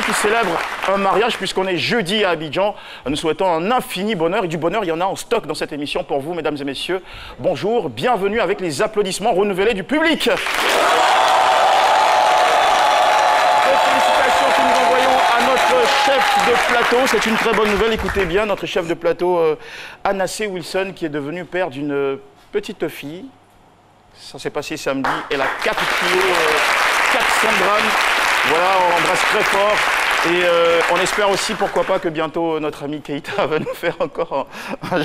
qui célèbrent un mariage puisqu'on est jeudi à Abidjan. Nous souhaitons un infini bonheur et du bonheur, il y en a en stock dans cette émission pour vous, mesdames et messieurs. Bonjour, bienvenue avec les applaudissements renouvelés du public. Chef de plateau, c'est une très bonne nouvelle, écoutez bien, notre chef de plateau Anassé Wilson qui est devenu père d'une petite fille. Ça s'est passé samedi, elle a 4 kilos, 400 grammes. Voilà, on l'embrasse très fort et on espère aussi, pourquoi pas, que bientôt notre ami Keïta va nous faire encore un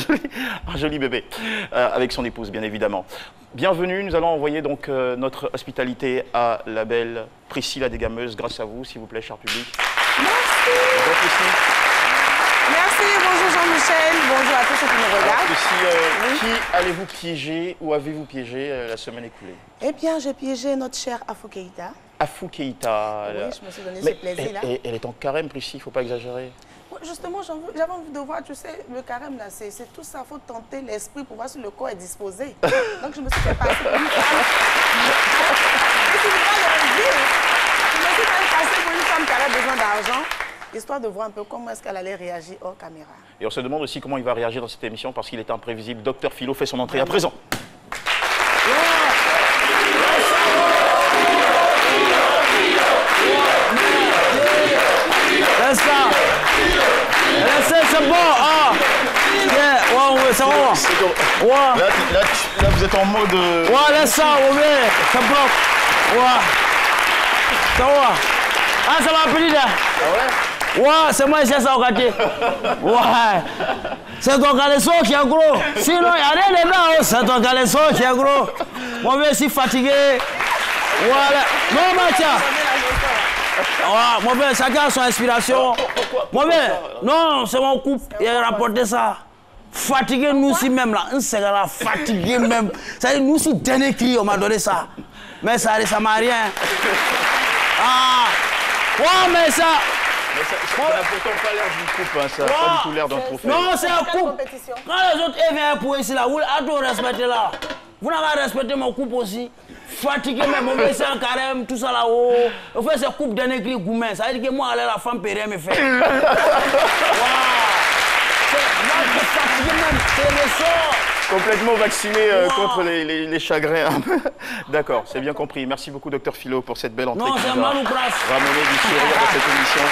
joli bébé, avec son épouse bien évidemment. Bienvenue, nous allons envoyer donc notre hospitalité à la belle Priscilla Desgameuses, grâce à vous, s'il vous plaît, cher public. Merci. Bonjour Priscilla. Merci, bonjour Jean-Michel, bonjour à tous ceux qui nous regardent. Priscilla, qui allez-vous piéger ou avez-vous piégé la semaine écoulée? Eh bien, j'ai piégé notre cher Afou Keïta. Afou Keïta. Oui, je me suis donné ce plaisir-là. Elle est en carême, Priscilla, il ne faut pas exagérer. Justement, j'avais envie de voir, tu sais, le carême, là, c'est tout ça, il faut tenter l'esprit pour voir si le corps est disposé. Donc, je me suis fait passer pour une femme. Je me suis fait passer pour une femme qui avait besoin d'argent, histoire de voir un peu comment est-ce qu'elle allait réagir hors caméra. Et on se demande aussi comment il va réagir dans cette émission, parce qu'il est imprévisible. Docteur Philo fait son entrée à présent. C'est bon, ah! Yeah, ouais, ça va. Ouais. Là, vous êtes en mode. Ouais, laisse ça, ouais, c'est bon. Ouais. Ça va. Ah, ça va, petit là. Ah ouais? Ouais, c'est moi, c'est ça au quartier. Ouais. C'est ton caleçon qui est gros. Sinon, il n'y a rien dedans, c'est ton caleçon qui est gros. Moi, je suis fatigué. Voilà. Non, Mathia. Ouais, moi, ben, chacun a son inspiration. Moi, ben, non, c'est mon couple. Il a rapporté ça. Fatigué, nous aussi même là. On s'est fatigué même. Ça dit, nous aussi, dernier cri, on m'a donné ça. Mais ça m'a rien. Ah, ouais, mais ça. Mais ça n'a pourtant pas l'air d'une coupe, hein, ça n'a pas du tout l'air d'un trophée. Non, c'est un couple. Quand les autres viennent pour ici, là, vous avez respecté là. Vous n'avez respecté mon couple aussi. Fatigué même, on veut essayer un carême, tout ça là-haut. On fait ces coupes d'un écrit gourmet. Ça veut dire que moi, la femme peut rien me faire. Waouh! Moi, je suis fatigué même, c'est le sort. Complètement vacciné contre les chagrins. D'accord, c'est bien compris. Merci beaucoup, docteur Philo, pour cette belle entrée. Non, c'est mal ou presque. Ramener du sourire dans cette émission.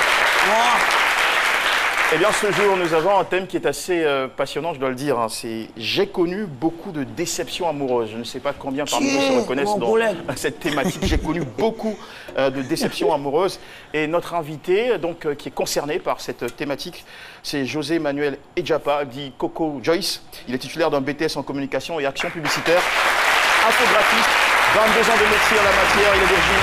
Eh bien, ce jour, nous avons un thème qui est assez passionnant, je dois le dire. Hein. C'est « J'ai connu beaucoup de déceptions amoureuses ». Je ne sais pas combien parmi vous se reconnaissent dans cette thématique. J'ai connu beaucoup de déceptions amoureuses. Et notre invité, donc, qui est concerné par cette thématique, c'est José Manuel Edjapa, dit Coco Joyce. Il est titulaire d'un BTS en communication et action publicitaire, infographiste, 22 ans de métier en la matière. Il est d'origine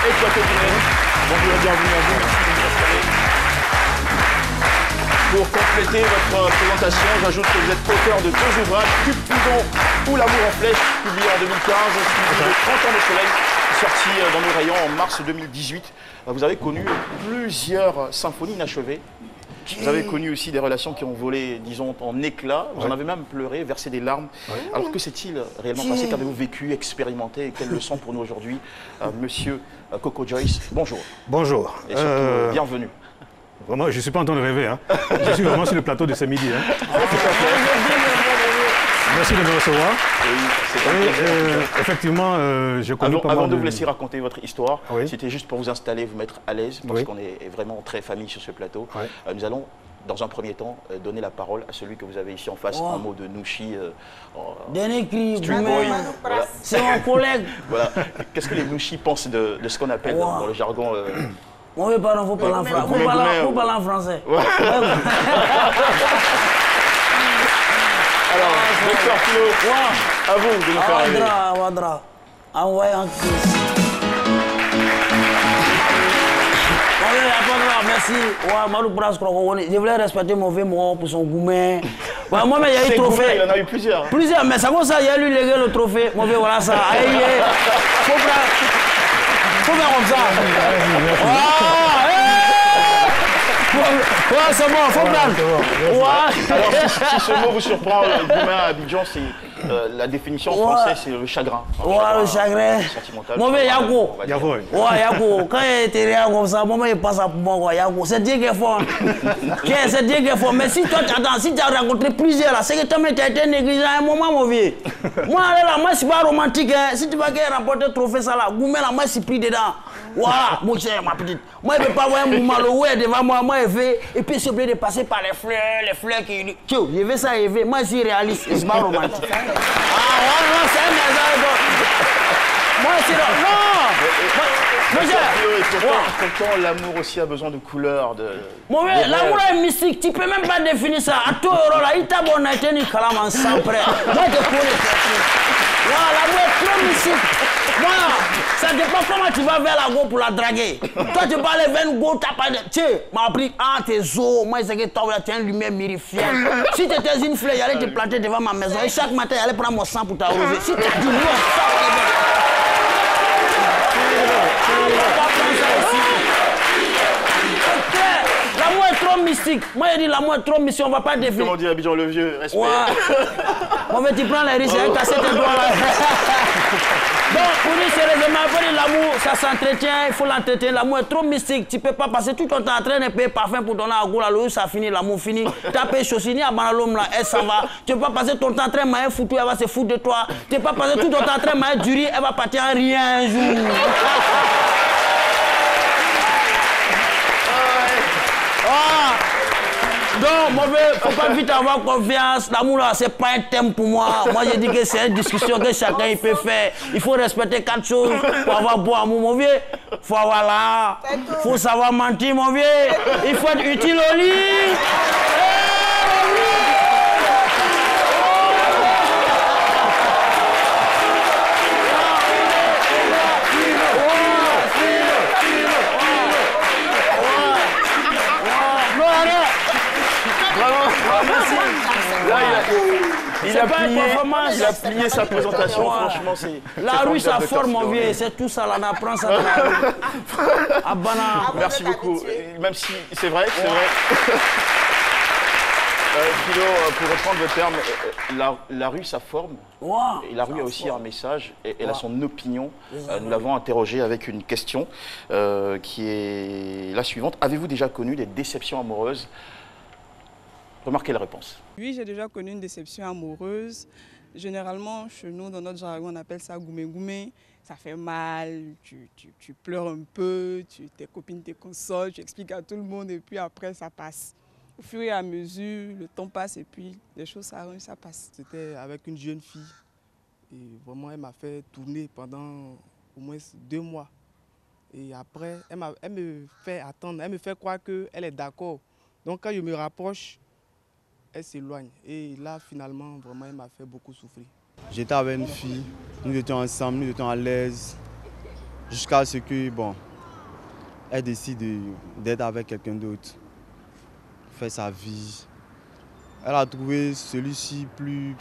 équatorienne. Bonjour et bienvenue à vous. Merci de vous installer. Pour compléter votre présentation, j'ajoute que vous êtes auteur de 2 ouvrages, Cupidon ou L'amour en flèche, publié en 2015, suivi de 30 ans de soleil, sorti dans nos rayons en mars 2018. Vous avez connu plusieurs symphonies inachevées. Vous avez connu aussi des relations qui ont volé, disons, en éclats. Vous en avez même pleuré, versé des larmes. Alors que s'est-il réellement passé? Qu'avez-vous vécu, expérimenté? Et quelle leçon pour nous aujourd'hui? Monsieur Coco Joyce, bonjour. Bonjour. Et surtout, bienvenue. Vraiment, je ne suis pas en train de rêver. Hein. Je suis vraiment sur le plateau de ce midi. Hein. Merci de me recevoir. Oui, effectivement, je connais pas mal Avant de vous laisser raconter votre histoire, oui. C'était juste pour vous installer, vous mettre à l'aise, parce qu'on est vraiment très famille sur ce plateau. Oui. Nous allons, dans un premier temps, donner la parole à celui que vous avez ici en face, un mot de Nouchi. Voilà. C'est mon collègue. Voilà. Qu'est-ce que les Nouchi pensent de ce qu'on appelle dans le jargon on veut pas, il faut parler en français. Faut parler en français. Ouais. Alors, docteur Philo, à vous de nous faire rêver. Wadra, envoyez en crise. Merci. Je voulais respecter mon vieux mot pour son gourmet. Moi, il y a eu trophée. Il en a eu plusieurs. Plusieurs, mais c'est comme ça, il a lui légué le trophée. Mon vieux, voilà ça. Faut faire comme ça. Ouais, c'est bon, faut prendre. Alors, si ce mot vous surprend, Gourmet à Abidjan, la définition en français, c'est le chagrin. Le chagrin. Mon vieux Yako. Ouais, Yako. Quand il était rien comme ça, mon il passe à moi, Yako. C'est Dieu qui est fort. C'est Dieu qui est fort. Mais si toi, si tu as rencontré plusieurs là, c'est que toi, tu as été négligent à un moment, mon vieux. Moi, là, moi, je suis pas romantique. Si tu vas remporter le trophée, ça là, Goumé, là, moi, je suis pris dedans. Voilà, mon cher, ma petite. Moi, je ne peux pas voir un mouvement devant moi, moi, je vais. Et puis, je suis obligé de passer par les fleurs qui. Tiens, je vais ça, je vais. Moi, je suis réaliste, je ne suis pas romantique. Ah, non, c'est un message. Moi, c'est non. Pourtant, l'amour aussi a besoin de couleurs. Mon vieux, l'amour est mystique. Tu ne peux même pas définir ça. À tout euro, là, il t'a bon à tenir en sans prêt. Moi, je connais. Voilà, l'amour est trop mystique. Voilà, ça dépend comment tu vas vers la go pour la draguer. Toi, tu vas aller vers une go, tu n'as pas de. Tiens, m'a appris, tes os, moi, c'est que toi, tu as une lumière mirifiante. Si tu étais une fleur, j'allais te planter devant ma maison. Et chaque matin, j'allais prendre mon sang pour t'arroser. Si tu as dit non, ça, on est bien. L'amour est trop mystique. Moi, je dis l'amour est trop mystique, on ne va pas définir. Comment dit Abidjan le vieux? Respect. Ouais. Bon, mais tu prends les risques, il a cassé tes doigts là. Donc, pour dire sérieusement, il faut dire l'amour, ça s'entretient, il faut l'entretenir. L'amour est trop mystique. Tu ne peux pas passer tout ton temps en train de payer parfum pour donner à goût. Là, ça finit, l'amour finit. Tu as payé chaussini à Banalom, là, elle s'en va. Tu ne peux pas passer ton temps en train de mailler foutu, elle va se foutre de toi. Tu ne peux pas passer tout ton temps en train de mailler du riz, elle va partir en rien un jour. Donc, mauvais, faut pas vite avoir confiance. L'amour, là, c'est pas un thème pour moi. Moi, je dis que c'est une discussion que chacun il peut faire. Il faut respecter 4 choses pour avoir beau amour, mon vieux. Faut avoir là. Faut savoir mentir, mon vieux. Il faut être utile au lit. Il a plié sa présentation, franchement, c'est... La rue, ça forme, mon vieux, c'est tout ça, là, on apprend ça dans la rue. Abana. Merci beaucoup, même si c'est vrai, c'est vrai. Philo, pour reprendre le terme, la rue, ça forme. Et la rue a aussi un message, et elle a son opinion. Nous l'avons interrogée avec une question qui est la suivante. Avez-vous déjà connu des déceptions amoureuses? Remarquez la réponse. Oui, j'ai déjà connu une déception amoureuse. Généralement, chez nous, dans notre jargon, on appelle ça goumé-goumé. Ça fait mal, tu pleures un peu, tes copines te consolent, tu expliques à tout le monde et puis après, ça passe. Au fur et à mesure, le temps passe et puis les choses s'arrangent, ça passe. C'était avec une jeune fille et vraiment, elle m'a fait tourner pendant au moins 2 mois. Et après, elle me fait attendre, elle me fait croire qu'elle est d'accord. Donc quand je me rapproche, elle s'éloigne. Et là, finalement, vraiment, elle m'a fait beaucoup souffrir. J'étais avec une fille, nous étions ensemble, nous étions à l'aise, jusqu'à ce que, bon, elle décide d'être avec quelqu'un d'autre, faire sa vie. Elle a trouvé celui-ci plus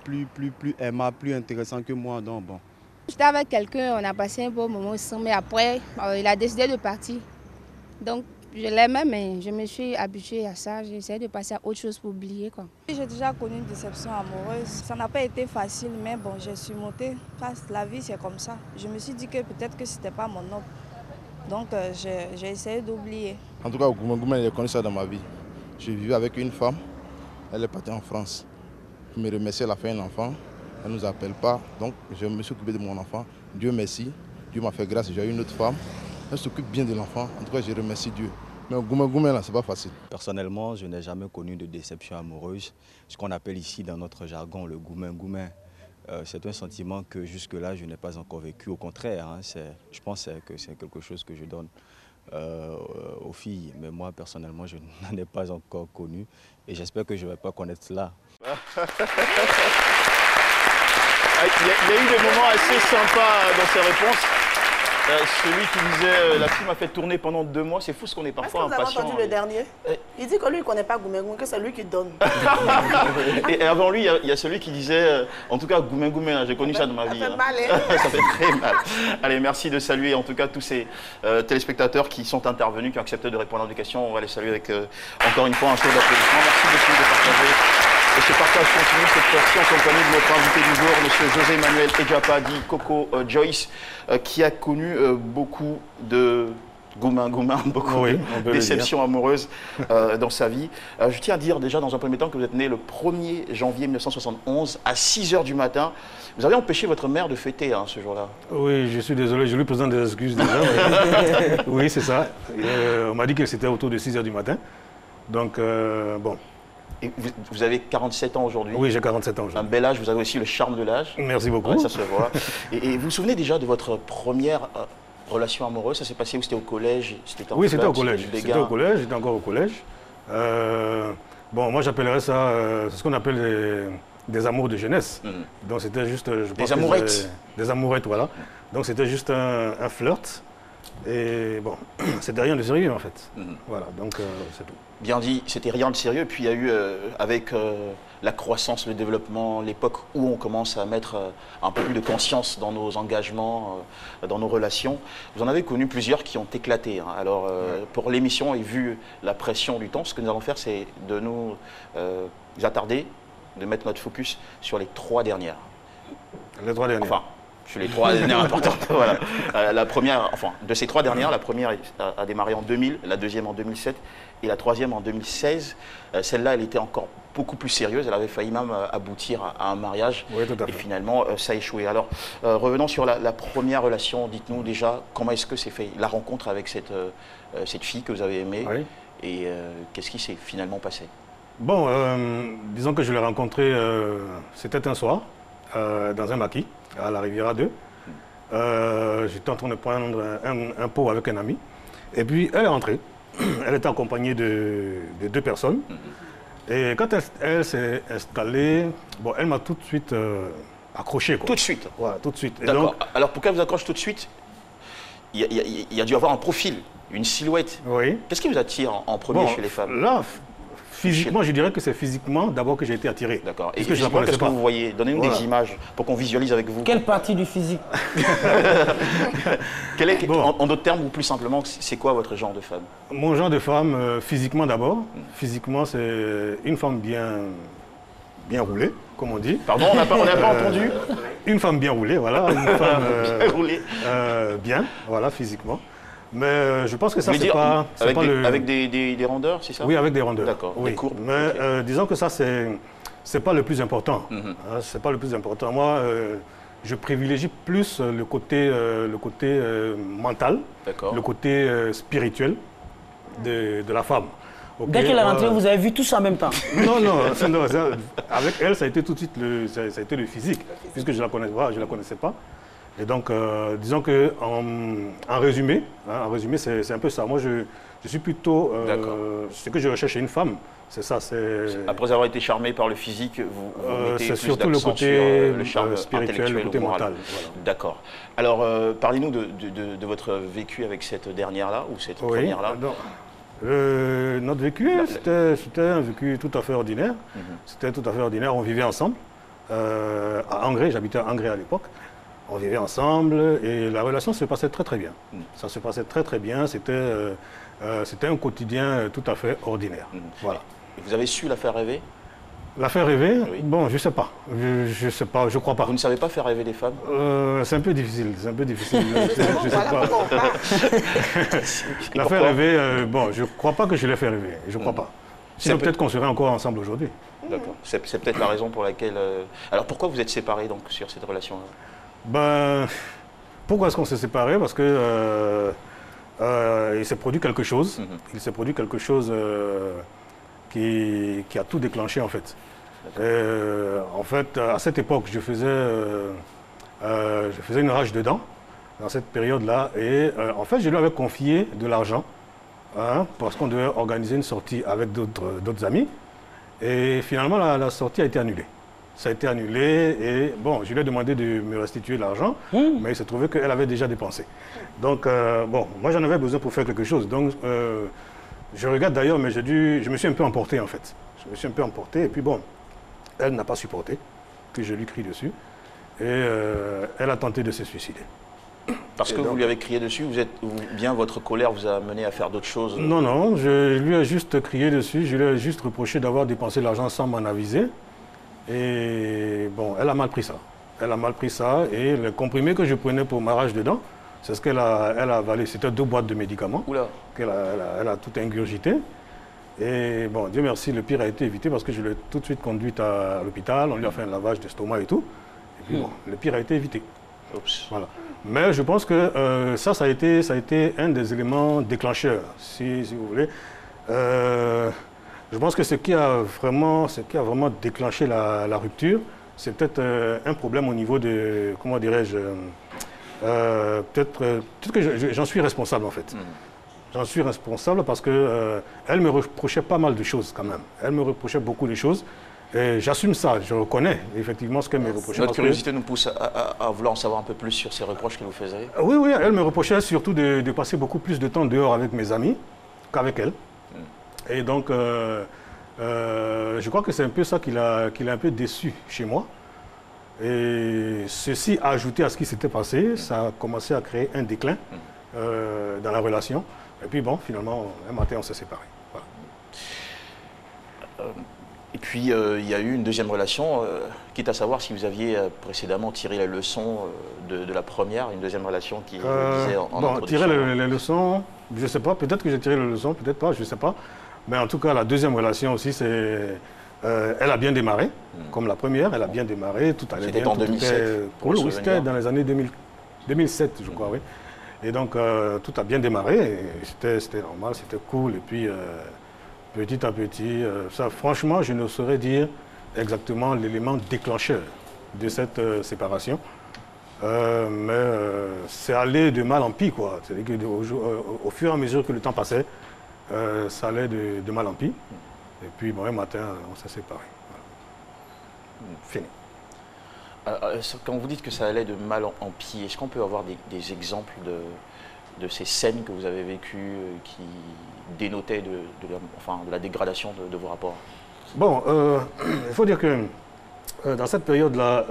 aimable, plus intéressant que moi, donc bon. J'étais avec quelqu'un, on a passé un bon moment ensemble, mais après, il a décidé de partir. Donc, je l'aimais, mais je me suis habituée à ça. J'ai essayé de passer à autre chose pour oublier, quoi. J'ai déjà connu une déception amoureuse. Ça n'a pas été facile, mais bon, j'ai surmonté. La vie, c'est comme ça. Je me suis dit que peut-être que ce n'était pas mon homme. Donc, j'ai essayé d'oublier. En tout cas, Goumé, j'ai connu ça dans ma vie. Je vivais avec une femme. Elle est partie en France. Je me remercie, elle a fait un enfant. Elle ne nous appelle pas. Donc, je me suis occupé de mon enfant. Dieu merci. Dieu m'a fait grâce. J'ai eu une autre femme. Elle s'occupe bien de l'enfant. En tout cas, je remercie Dieu. Mais Goumé, là, c'est pas facile. Personnellement, je n'ai jamais connu de déception amoureuse. Ce qu'on appelle ici dans notre jargon le goumé. C'est un sentiment que jusque-là, je n'ai pas encore vécu. Au contraire, hein, je pense que c'est quelque chose que je donne aux filles. Mais moi, personnellement, je n'en ai pas encore connu. Et j'espère que je ne vais pas connaître cela. Il y a eu des moments assez sympas dans ses réponses. Celui qui disait la fille m'a fait tourner pendant 2 mois, c'est fou ce qu'on est parfois impatient. Est-ce que vous avez entendu le dernier? Il dit que lui, il ne connaît pas Goumé, que c'est lui qui donne. Et avant lui, il y a celui qui disait, en tout cas, Goumé, j'ai connu ça dans ma vie. Ça fait mal, hein. Ça fait très mal. Allez, merci de saluer en tout cas tous ces téléspectateurs qui sont intervenus, qui ont accepté de répondre à des questions. On va les saluer avec encore une fois un tour d'applaudissements. Merci beaucoup de partager Et ce partage continue cette fois-ci en compagnie de notre invité du jour, M. José Manuel Ejapa, dit Coco Joyce, qui a connu beaucoup de beaucoup de déceptions amoureuses dans sa vie. Je tiens à dire déjà dans un premier temps que vous êtes né le 1er janvier 1971 à 6 h du matin. Vous avez empêché votre mère de fêter ce jour-là. Oui, je suis désolé, je lui présente des excuses déjà. Oui, c'est ça. On m'a dit que c'était autour de 6 h du matin. Donc, bon. Et vous avez 47 ans aujourd'hui. Oui, j'ai 47 ans aujourd'hui. Un bel âge, vous avez aussi le charme de l'âge. Merci beaucoup. Ouais, ça se voit. Et vous vous souvenez déjà de votre première relation amoureuse? Ça s'est passé où? C'était au collège? Oui, c'était au collège. C'était au collège, j'étais encore au collège. Bon, moi j'appellerais ça, c'est ce qu'on appelle des amours de jeunesse. Donc c'était juste... des amourettes. Des amourettes, voilà. Donc c'était juste un flirt. Et bon, c'était rien de sérieux en fait. Voilà, donc c'est tout. Bien dit, c'était rien de sérieux. Puis il y a eu, avec la croissance, le développement, l'époque où on commence à mettre un peu plus de conscience dans nos engagements, dans nos relations. Vous en avez connu plusieurs qui ont éclaté. Alors, pour l'émission et vu la pression du temps, ce que nous allons faire, c'est de nous attarder, de mettre notre focus sur les 3 dernières. Les 3 dernières. Enfin, sur les 3 dernières importantes. Voilà. La première, enfin, de ces 3 dernières, la première a démarré en 2000, la deuxième en 2007 et la troisième en 2016. Celle-là, elle était encore beaucoup plus sérieuse. Elle avait failli même aboutir à un mariage. Oui, tout à fait. Et finalement, ça a échoué. Alors, revenons sur la première relation. Dites-nous déjà, comment est-ce que s'est fait la rencontre avec cette fille que vous avez aimée? Oui. Et qu'est-ce qui s'est finalement passé? Bon, disons que je l'ai rencontrée, c'était un soir, dans un maquis, à la Riviera 2. J'étais en train de prendre un pot avec un ami. Et puis, elle est rentrée. Elle était accompagnée de 2 personnes. Et quand elle s'est installée, bon, elle m'a tout de suite accroché. Quoi. Tout de suite? Voilà, tout de suite. D'accord. Alors, pour qu'elle vous accroche tout de suite, il y a dû avoir un profil, une silhouette. Oui. Qu'est-ce qui vous attire en premier chez les femmes? Là, physiquement, je dirais que c'est physiquement d'abord que j'ai été attiré. D'accord. Et qu'est-ce que vous voyez? Donnez-nous des images pour qu'on visualise avec vous. Quelle partie du physique? En d'autres termes ou plus simplement, c'est quoi votre genre de femme? Mon genre de femme, physiquement d'abord. Physiquement, c'est une femme bien roulée, comme on dit. Pardon, on n'a pas entendu? Une femme bien roulée, voilà. Une femme bien roulée. Bien, voilà, physiquement. Mais je pense que ça, c'est pas le... Avec des rondeurs, c'est ça? Oui, avec des rondeurs. D'accord, oui. des courbes. Mais disons que ça, c'est pas le plus important. C'est pas le plus important. Moi, je privilégie plus le côté mental, le côté spirituel de la femme. Okay. Dès qu'elle est rentrée, vous avez vu tout ça en même temps? Non, avec elle, ça a été tout de suite ça a été le physique, puisque je la connaissais pas. Et donc, disons que en résumé, c'est un peu ça. Moi, je suis plutôt... ce que je recherche chez une femme, c'est ça. Après avoir été charmé par le physique, vous mettez plus surtout le côté sur le charme spirituel, le côté mental. Voilà. D'accord. Alors, parlez-nous de votre vécu avec cette dernière-là, ou cette première-là. Notre vécu, c'était un vécu tout à fait ordinaire. C'était tout à fait ordinaire. On vivait ensemble à Angré. J'habitais à Angré à l'époque. On vivait ensemble et la relation se passait très très bien. Ça se passait très très bien. C'était un quotidien tout à fait ordinaire. Voilà. Et vous avez su la faire rêver? La faire rêver? Oui. Bon, je sais pas. Je sais pas. Je crois pas. Vous ne savez pas faire rêver les femmes? C'est un peu difficile. C'est un peu difficile. je sais pas. La faire rêver. Bon, je crois pas que je l'ai fait rêver. Je crois pas. Sinon peut-être qu'on serait encore ensemble aujourd'hui. D'accord. C'est peut-être la raison pour laquelle. Alors pourquoi vous êtes séparés donc sur cette relation-là? Ben, pourquoi est-ce qu'on s'est séparés? Parce que il s'est produit quelque chose. Il s'est produit quelque chose qui a tout déclenché en fait. En fait, à cette époque, je faisais une rage de dents dans cette période-là. Et en fait, je lui avais confié de l'argent parce qu'on devait organiser une sortie avec d'autres amis. Et finalement, la sortie a été annulée. Ça a été annulé et bon, je lui ai demandé de me restituer l'argent, mais il s'est trouvé qu'elle avait déjà dépensé. Donc, bon, moi j'en avais besoin pour faire quelque chose. Donc, je regarde d'ailleurs, mais je me suis un peu emporté en fait. Je me suis un peu emporté et puis bon, elle n'a pas supporté que je lui crie dessus et elle a tenté de se suicider. Parce que vous lui avez crié dessus, ou bien votre colère vous a mené à faire d'autres choses? Non, je lui ai juste crié dessus, je lui ai juste reproché d'avoir dépensé l'argent sans m'en aviser. Et bon, elle a mal pris ça. Elle a mal pris ça et le comprimé que je prenais pour ma rage de dents, c'est ce qu'elle a avalé. C'était 2 boîtes de médicaments qu'elle a tout ingurgité. Et bon, Dieu merci, le pire a été évité parce que je l'ai tout de suite conduite à l'hôpital. On lui a fait un lavage d'estomac et tout. Et puis bon, le pire a été évité. Oups. Voilà. Mais je pense que ça a été un des éléments déclencheurs, si vous voulez. Je pense que ce qui a vraiment déclenché la rupture, c'est peut-être un problème au niveau de, comment dirais-je, peut-être que j'en suis responsable en fait. J'en suis responsable parce qu'elle me reprochait pas mal de choses quand même. Elle me reprochait beaucoup de choses. Et j'assume ça, je reconnais effectivement ce qu'elle me reprochait. Notre curiosité nous pousse à vouloir en savoir un peu plus sur ces reproches qu'elle vous faisait. Oui, elle me reprochait surtout de passer beaucoup plus de temps dehors avec mes amis qu'avec elle. Et donc, je crois que c'est un peu ça qui l'a un peu déçu chez moi. Et ceci, ajouté à ce qui s'était passé, ça a commencé à créer un déclin dans la relation. Et puis bon, finalement, un matin, on s'est séparés. Voilà. Et puis, il y a eu une deuxième relation, quitte à savoir si vous aviez précédemment tiré les leçons de la première, une deuxième relation qui disait en introduction. Tirer les leçons, je ne sais pas, peut-être que j'ai tiré les leçons, peut-être pas, je ne sais pas. Mais en tout cas, la deuxième relation aussi, c'est... elle a bien démarré, comme la première, elle a bien démarré, tout allait bien. C'était en 2007 Oui, c'était dans les années 2007, je crois, oui. Et donc, tout a bien démarré, c'était normal, c'était cool, et puis... petit à petit, ça, franchement, je ne saurais dire exactement l'élément déclencheur de cette séparation. Mais c'est allé de mal en pis, quoi. C'est-à-dire qu'au fur et à mesure que le temps passait, ça allait de mal en pis. Et puis, bon, un matin, on s'est séparés. Voilà. Fini. Quand vous dites que ça allait de mal en pis, est-ce qu'on peut avoir des exemples de ces scènes que vous avez vécues qui dénotaient de la dégradation de vos rapports? Bon, il faut dire que dans cette période-là,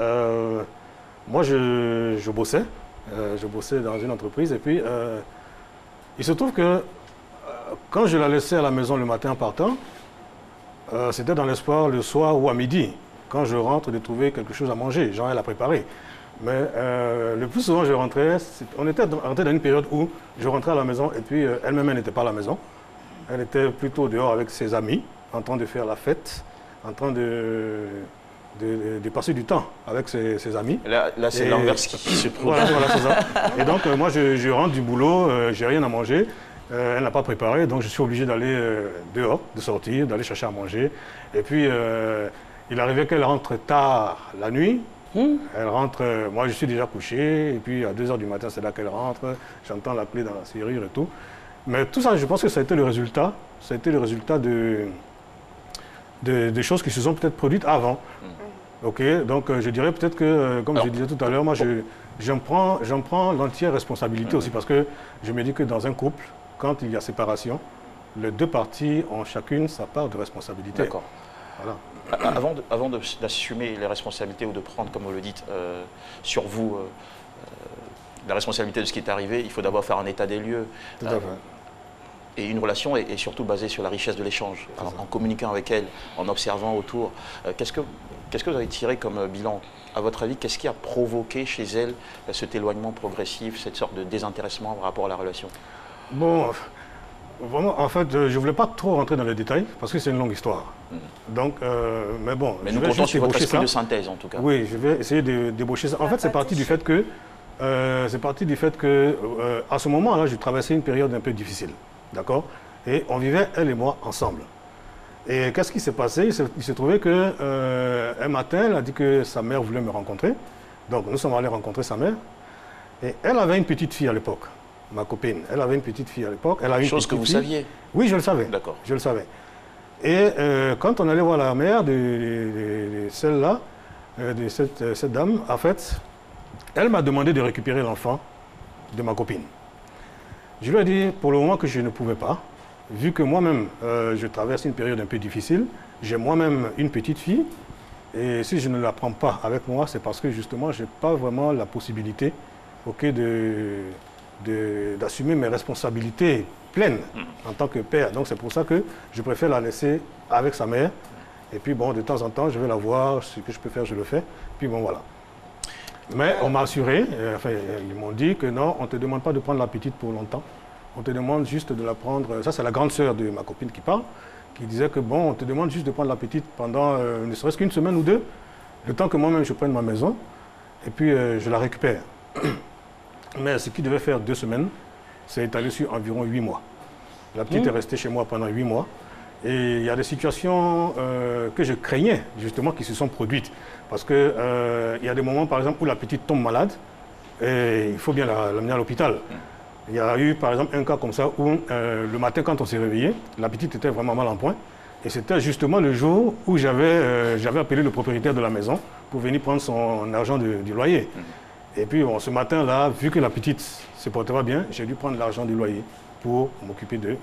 moi je bossais. Je bossais dans une entreprise et puis il se trouve que quand je la laissais à la maison le matin en partant, c'était dans l'espoir le soir ou à midi, quand je rentre, de trouver quelque chose à manger. Genre, elle a préparé. Mais le plus souvent, je rentrais, on était rentré dans une période où je rentrais à la maison et puis elle-même, elle n'était pas à la maison. Elle était plutôt dehors avec ses amis, en train de faire la fête, en train de passer du temps avec ses amis. Là c'est l'inverse qui se produit. Voilà, c'est ça. Et donc, moi, je rentre du boulot, j'ai rien à manger. Elle n'a pas préparé, donc je suis obligé d'aller dehors, de sortir, d'aller chercher à manger. Et puis, il arrivait qu'elle rentre tard la nuit. Elle rentre, moi je suis déjà couché, et puis à 2 h du matin, c'est là qu'elle rentre. J'entends la clé dans la serrure et tout. Mais tout ça, je pense que ça a été le résultat. Ça a été le résultat de choses qui se sont peut-être produites avant. Ok, donc je dirais peut-être que, comme je disais tout à l'heure, moi j'en prends l'entière responsabilité aussi, parce que je me dis que dans un couple, quand il y a séparation, les deux parties ont chacune sa part de responsabilité. D'accord. Voilà. Avant d'assumer les responsabilités ou de prendre, comme vous le dites, sur vous la responsabilité de ce qui est arrivé, il faut d'abord faire un état des lieux. Tout à fait. Et une relation est surtout basée sur la richesse de l'échange, en communiquant avec elle, en observant autour. Qu'est-ce que vous avez tiré comme bilan? À votre avis, qu'est-ce qui a provoqué chez elle cet éloignement progressif, cette sorte de désintéressement par rapport à la relation? Bon, vraiment, en fait, je ne voulais pas trop rentrer dans les détails, parce que c'est une longue histoire. Donc, mais bon, mais nous comptons sur votre esprit de synthèse, en tout cas. Oui, je vais essayer de débaucher ça. En fait, c'est parti du fait que, à ce moment-là, je traversais une période un peu difficile. D'accord? Et on vivait, elle et moi, ensemble. Et qu'est-ce qui s'est passé? Il s'est trouvé qu'un matin, elle a dit que sa mère voulait me rencontrer. Donc, nous sommes allés rencontrer sa mère. Et elle avait une petite fille à l'époque, ma copine. Elle avait une petite fille à l'époque. Chose que vous saviez? Oui, je le savais. D'accord. Je le savais. Et quand on allait voir la mère de celle-là, de cette dame, en fait, elle m'a demandé de récupérer l'enfant de ma copine. Je lui ai dit pour le moment que je ne pouvais pas, vu que moi-même, je traverse une période un peu difficile. J'ai moi-même une petite fille, et si je ne la prends pas avec moi, c'est parce que justement, je n'ai pas vraiment la possibilité d'assumer mes responsabilités pleines en tant que père. Donc c'est pour ça que je préfère la laisser avec sa mère. Et puis bon, de temps en temps, je vais la voir, ce que je peux faire, je le fais. Puis bon, voilà. Mais on m'a assuré, enfin, ils m'ont dit que non, on ne te demande pas de prendre la petite pour longtemps. On te demande juste de la prendre, ça c'est la grande sœur de ma copine qui parle, qui disait que bon, on te demande juste de prendre la petite pendant ne serait-ce qu'une semaine ou deux, le temps que moi-même je prenne ma maison, et puis je la récupère. Mais ce qui devait faire 2 semaines, c'est étalé sur environ 8 mois. La petite est restée chez moi pendant 8 mois. Et il y a des situations que je craignais, justement, qui se sont produites. Parce qu'il y a des moments, par exemple, où la petite tombe malade, et il faut bien l'amener à l'hôpital. Il y a eu, par exemple, un cas comme ça, où le matin, quand on s'est réveillé, la petite était vraiment mal en point. Et c'était justement le jour où j'avais appelé le propriétaire de la maison pour venir prendre son argent du loyer. Et puis, bon, ce matin-là, vu que la petite ne se portait pas bien, j'ai dû prendre l'argent du loyer pour m'occuper de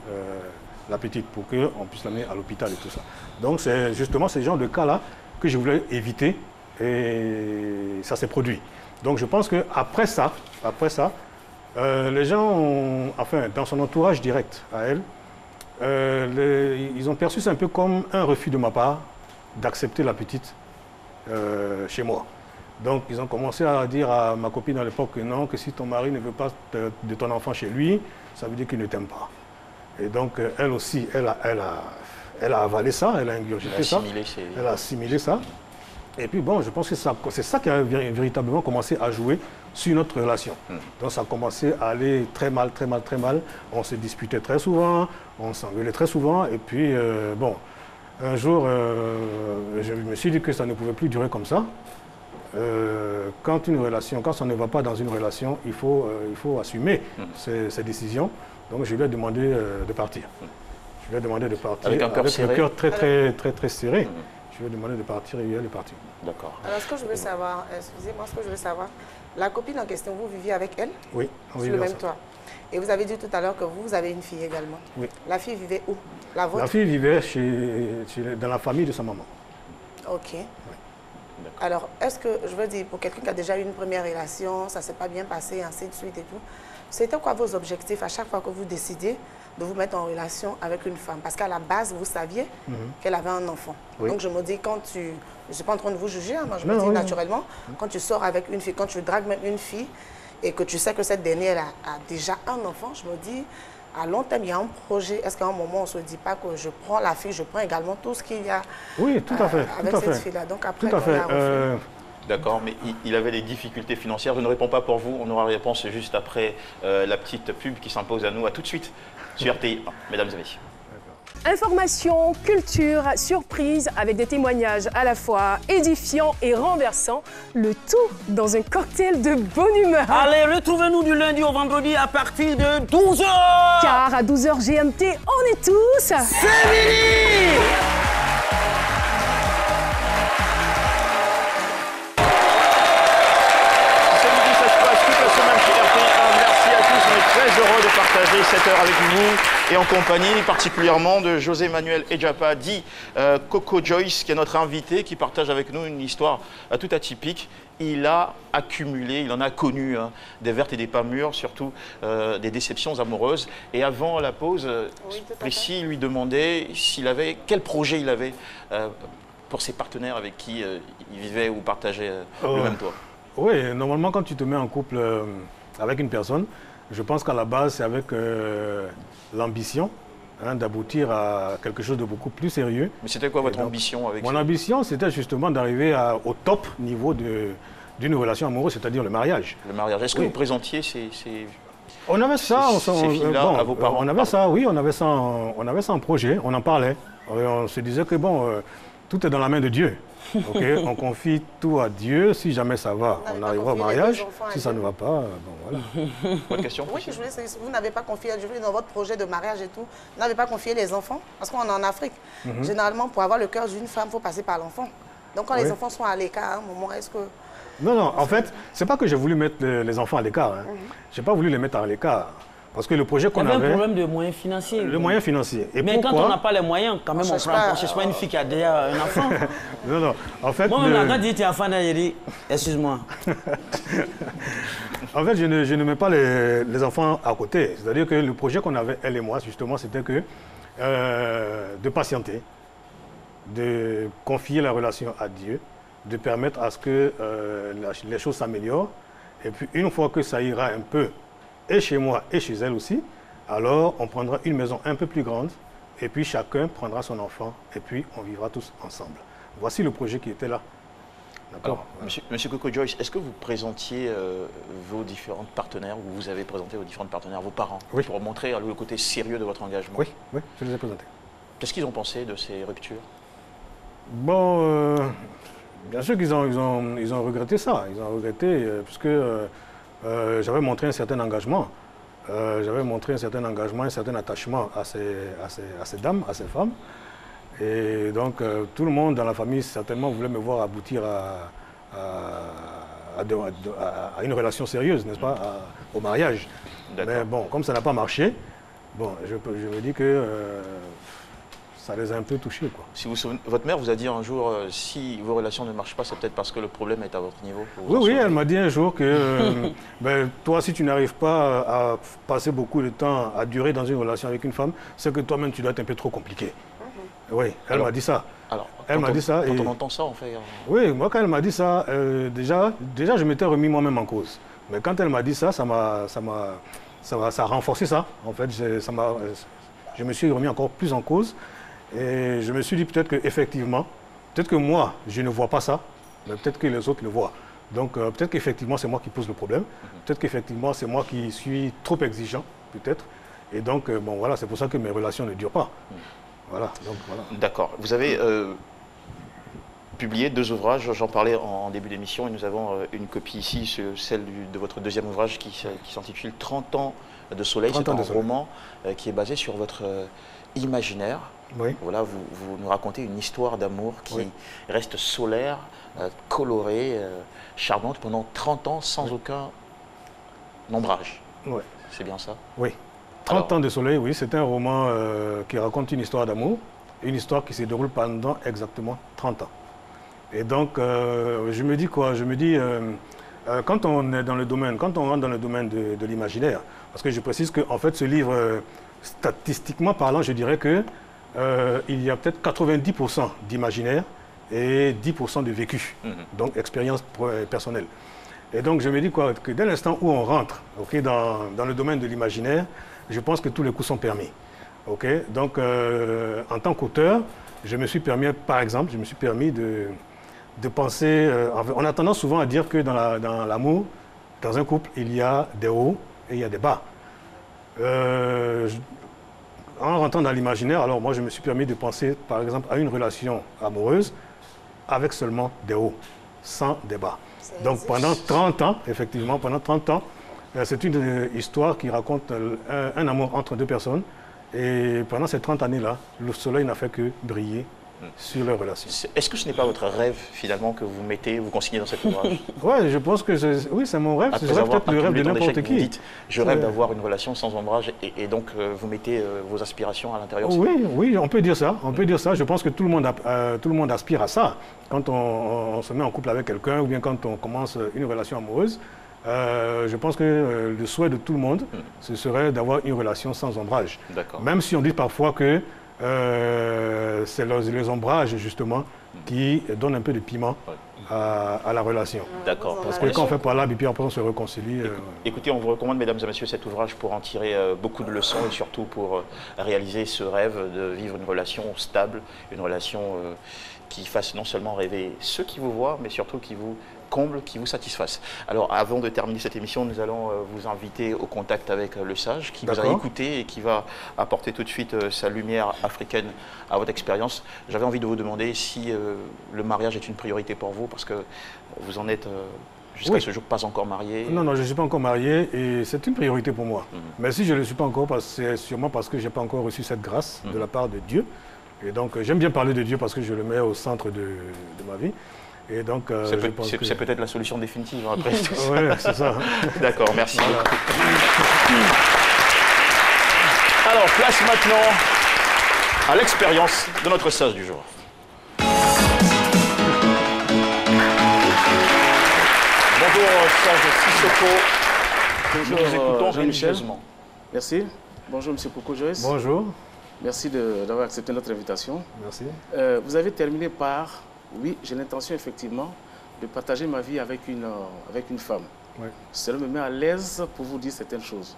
la petite, pour qu'on puisse l'amener à l'hôpital et tout ça. Donc, c'est justement ce genre de cas-là que je voulais éviter, et ça s'est produit. Donc, je pense qu'après ça, les gens enfin, dans son entourage direct à elle, ils ont perçu ça un peu comme un refus de ma part d'accepter la petite chez moi. Donc, ils ont commencé à dire à ma copine à l'époque que non, que si ton mari ne veut pas de ton enfant chez lui, ça veut dire qu'il ne t'aime pas. Et donc, elle aussi, elle a avalé ça, elle a ingurgité ça, elle a assimilé ça. Et puis bon, je pense que c'est ça qui a véritablement commencé à jouer sur notre relation. Donc ça a commencé à aller très mal, très mal, très mal. On se disputait très souvent, on s'engueulait très souvent. Et puis bon, un jour, je me suis dit que ça ne pouvait plus durer comme ça. Quand ça ne va pas dans une relation, il faut assumer ses décisions. Donc je lui ai demandé de partir. Je lui ai demandé de partir avec un cœur serré. Le cœur très, très, très, très serré. Je lui ai demandé de partir et elle est partie. D'accord. Alors, ce que je veux savoir, excusez-moi, ce que je veux savoir, la copine en question, vous viviez avec elle? Oui, on sur vivait le même ensemble. toit. Et vous avez dit tout à l'heure que vous avez une fille également. Oui. La fille vivait où? La vôtre? La fille vivait dans la famille de sa maman. Ok. Alors, est-ce que, je veux dire, pour quelqu'un qui a déjà eu une première relation, ça ne s'est pas bien passé, ainsi de suite et tout, c'était quoi vos objectifs à chaque fois que vous décidez de vous mettre en relation avec une femme? Parce qu'à la base, vous saviez qu'elle avait un enfant. Oui. Donc, je me dis, quand tu... Je ne suis pas en train de vous juger, hein, moi, je me dis naturellement, quand tu sors avec une fille, quand tu dragues même une fille, et que tu sais que cette dernière a déjà un enfant, je me dis, à long terme, il y a un projet. Est-ce qu'à un moment, on ne se dit pas que je prends la fille, je prends également tout ce qu'il y a tout à fait, avec tout à cette fait. fille-là? Donc, après, Tout à fait. D'accord, mais il avait des difficultés financières. Je ne réponds pas pour vous. On aura la réponse juste après la petite pub qui s'impose à nous. À tout de suite sur RTI, mesdames et messieurs. Information, culture, surprise, avec des témoignages à la fois édifiants et renversants, le tout dans un cocktail de bonne humeur. Allez, retrouvez-nous du lundi au vendredi à partir de 12h. Car à 12h GMT, on est tous... C'est Billy. Très heureux de partager cette heure avec vous et en compagnie particulièrement de José Manuel Ejapa, dit Coco Joyce, qui est notre invité, qui partage avec nous une histoire tout atypique. Il a accumulé, il en a connu des vertes et des pas mûres, surtout des déceptions amoureuses. Et avant la pause, Plessis lui demandait quel projet il avait pour ses partenaires avec qui il vivait ou partageait le même toit. Oui, normalement quand tu te mets en couple avec une personne, je pense qu'à la base, c'est avec l'ambition d'aboutir à quelque chose de beaucoup plus sérieux. Mais c'était quoi votre ambition avec Mon ambition, c'était justement d'arriver au top niveau d'une relation amoureuse, c'est-à-dire le mariage. Le mariage. Est-ce que vous présentiez ces On avait ça, filles-là à vos parents? On avait ça, oui, on avait ça en projet, on en parlait. On se disait que bon, tout est dans la main de Dieu. Okay, on confie tout à Dieu. Si jamais ça va, on arrivera au mariage. Si ça ne va pas, bon voilà. Votre question? Oui, je voulais savoir, vous n'avez pas confié, je voulais dans votre projet de mariage et tout, vous n'avez pas confié les enfants? Parce qu'on est en Afrique. Généralement, pour avoir le cœur d'une femme, il faut passer par l'enfant. Donc quand les enfants sont à l'écart, à un moment, est-ce que... Non, en fait, c'est pas que j'ai voulu mettre les enfants à l'écart. Je n'ai pas voulu les mettre à l'écart. Parce que le projet qu'on avait... Il y avait un problème de moyens financiers. Le moyen financier. Et mais pourquoi? quand on n'a pas les moyens, quand même, on ne cherche pas une fille qui a déjà un enfant. Non, en fait... Moi-même, quand tu es enfant, j'ai dit, excuse-moi. En fait, je ne mets pas les enfants à côté. C'est-à-dire que le projet qu'on avait, elle et moi, justement, c'était que de patienter, de confier la relation à Dieu, de permettre à ce que les choses s'améliorent. Et puis, une fois que ça ira un peu, et chez moi et chez elle aussi, alors on prendra une maison un peu plus grande, et puis chacun prendra son enfant, et puis on vivra tous ensemble. Voici le projet qui était là. D'accord. Monsieur Coco Joyce, est-ce que vous présentiez vos différents partenaires, ou vous avez présenté vos différents partenaires, vos parents, pour montrer le côté sérieux de votre engagement? Oui, oui, je les ai présentés. Qu'est-ce qu'ils ont pensé de ces ruptures? Bon, bien sûr qu'ils ont regretté ça. Ils ont regretté, puisque j'avais montré un certain engagement. J'avais montré un certain engagement, un certain attachement à ces dames, à ces femmes. Et donc, tout le monde dans la famille, certainement, voulait me voir aboutir à une relation sérieuse, n'est-ce pas, au mariage. Mais bon, comme ça n'a pas marché, bon, je me dis que ça les a un peu touchés, quoi. Si vous souvenez, votre mère vous a dit un jour, si vos relations ne marchent pas, c'est peut-être parce que le problème est à votre niveau. Oui, elle m'a dit un jour que ben, toi, si tu n'arrives pas à passer beaucoup de temps à durer dans une relation avec une femme, c'est que toi-même, tu dois être un peu trop compliqué. Oui, elle m'a dit ça. Alors, elle m'a dit ça. Quand on entend ça, on fait... Oui, moi, quand elle m'a dit ça, déjà, je m'étais remis moi-même en cause. Mais quand elle m'a dit ça, ça a renforcé ça. En fait, je me suis remis encore plus en cause. Et je me suis dit peut-être qu'effectivement, peut-être que moi, je ne vois pas ça, mais peut-être que les autres le voient. Donc, peut-être qu'effectivement, c'est moi qui pose le problème. Peut-être qu'effectivement, c'est moi qui suis trop exigeant, peut-être. Et donc, bon, voilà, c'est pour ça que mes relations ne durent pas. Voilà, donc voilà. D'accord. Vous avez publié 2 ouvrages, j'en parlais en début d'émission, et nous avons une copie ici, celle de votre deuxième ouvrage qui s'intitule 30 ans de soleil. C'est un roman qui est basé sur votre imaginaire. Oui. Voilà, vous nous racontez une histoire d'amour qui reste solaire, colorée, charmante pendant 30 ans sans aucun ombrage. Oui. C'est bien ça? Oui. 30 ans de soleil, oui, c'est un roman qui raconte une histoire d'amour, une histoire qui se déroule pendant exactement 30 ans. Et donc, je me dis quoi? Je me dis, quand on est dans le domaine, quand on rentre dans le domaine de l'imaginaire, parce que je précise qu'en fait, ce livre, statistiquement parlant, je dirais que il y a peut-être 90% d'imaginaire et 10% de vécu, donc expérience personnelle. Et donc, je me dis quoi, que dès l'instant où on rentre dans le domaine de l'imaginaire, je pense que tous les coups sont permis. Donc, en tant qu'auteur, je me suis permis, par exemple, de penser... on a tendance souvent à dire que dans l'amour, dans un couple, il y a des hauts et il y a des bas. En rentrant dans l'imaginaire, alors moi, je me suis permis de penser, par exemple, à une relation amoureuse avec seulement des hauts, sans des bas. Donc, pendant 30 ans, effectivement, pendant 30 ans, c'est une histoire qui raconte un amour entre 2 personnes. Et pendant ces 30 années-là, le soleil n'a fait que briller sur leur relation. Est-ce que ce n'est pas votre rêve, finalement, que vous consignez dans cet ouvrage? Oui, je pense que c'est mon rêve. C'est peut-être le rêve de n'importe qui. Vous dites, je rêve d'avoir une relation sans ombrage, et donc vous mettez vos aspirations à l'intérieur. Oui, on peut dire ça. On peut dire ça. Je pense que tout le monde aspire à ça. Quand on se met en couple avec quelqu'un, ou bien quand on commence une relation amoureuse, je pense que le souhait de tout le monde, ce serait d'avoir une relation sans ombrage. Même si on dit parfois que c'est les ombrages, justement, qui donnent un peu de piment à la relation. D'accord. Parce que quand on fait par là, et puis après on se réconcilie. Écoutez, on vous recommande, mesdames et messieurs, cet ouvrage pour en tirer beaucoup de leçons et surtout pour réaliser ce rêve de vivre une relation stable, une relation qui fasse non seulement rêver ceux qui vous voient, mais surtout qui vous comble, qui vous satisfasse. Alors, avant de terminer cette émission, nous allons vous inviter au contact avec le sage qui vous a écouté et qui va apporter tout de suite sa lumière africaine à votre expérience. J'avais envie de vous demander si le mariage est une priorité pour vous, parce que vous en êtes jusqu'à ce jour pas encore marié. Non, je ne suis pas encore marié et c'est une priorité pour moi. Mais si je ne le suis pas encore, c'est sûrement parce que je n'ai pas encore reçu cette grâce de la part de Dieu. Et donc, j'aime bien parler de Dieu parce que je le mets au centre de ma vie. Et donc, c'est peut-être la solution définitive après tout ça. Oui, c'est ça. D'accord, merci. Voilà. Alors, place maintenant à l'expérience de notre sage du jour. Bonjour, sage Sissoko. Bonjour, nous écoutons religieusement. Merci. Bonjour, M. Coco Joyce. Bonjour. Merci d'avoir accepté notre invitation. Merci. Vous avez terminé par, oui, j'ai l'intention effectivement de partager ma vie avec une femme. Oui. Cela me met à l'aise pour vous dire certaines choses.